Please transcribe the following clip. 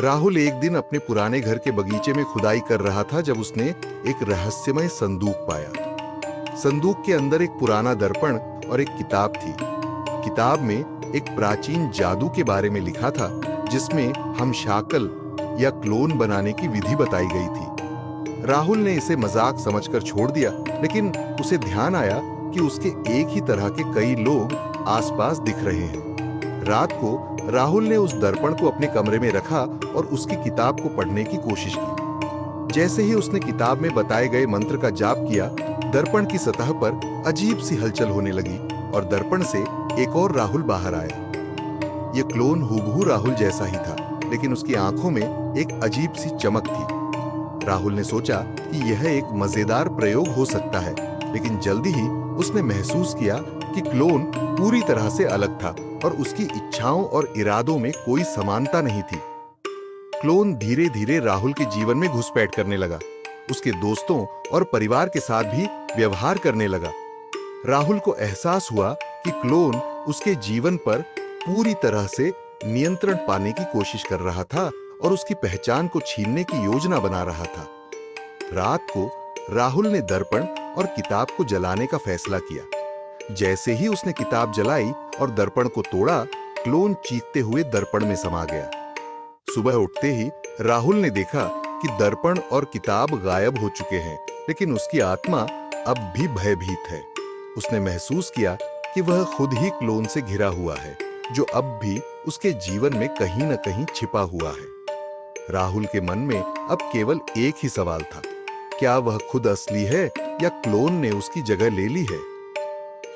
राहुल एक दिन अपने पुराने घर के बगीचे में खुदाई कर रहा था जब उसने एक रहस्यमय संदूक पाया। संदूक के अंदर एक पुराना दर्पण और एक किताब थी। किताब में एक प्राचीन जादू के बारे में लिखा था, जिसमें हम शाकल या क्लोन बनाने की विधि बताई गई थी। राहुल ने इसे मजाक समझकर छोड़ दिया, लेकिन उसे ध्यान आया कि उसके एक ही तरह के कई लोग आसपास दिख रहे हैं। रात को राहुल ने उस दर्पण को अपने कमरे में रखा और उसकी किताब को पढ़ने की कोशिश की। जैसे ही उसने किताब में बताए गए मंत्र का जाप किया, दर्पण की सतह पर अजीब सी हलचल होने लगी और दर्पण से एक और राहुल बाहर आया। ये क्लोन हूबहू राहुल जैसा ही था, लेकिन उसकी आंखों में एक अजीब सी चमक थी। राहुल ने सोचा कि यह एक मजेदार प्रयोग हो सकता है, लेकिन जल्दी ही उसने महसूस किया कि क्लोन पूरी तरह से अलग था और उसकी इच्छाओं और इरादों में कोई समानता नहीं थी। क्लोन धीरे धीरे राहुल के जीवन में घुसपैठ करने लगा। उसके दोस्तों और परिवार के साथ भी व्यवहार करने लगा। राहुल को एहसास हुआ कि क्लोन उसके जीवन पर पूरी तरह से नियंत्रण पाने की कोशिश कर रहा था और उसकी पहचान को छीनने की योजना बना रहा था। रात को राहुल ने दर्पण और किताब को जलाने का फैसला किया। जैसे ही उसने किताब जलाई और दर्पण को तोड़ा, क्लोन चीखते हुए दर्पण में समा गया। सुबह उठते ही राहुल ने देखा कि दर्पण और किताब गायब हो चुके हैं, लेकिन उसकी आत्मा अब भी भयभीत है। उसने महसूस किया कि वह खुद ही क्लोन से घिरा हुआ है, जो अब भी उसके जीवन में कहीं न कहीं छिपा हुआ है। राहुल के मन में अब केवल एक ही सवाल था, क्या वह खुद असली है या क्लोन ने उसकी जगह ले ली है?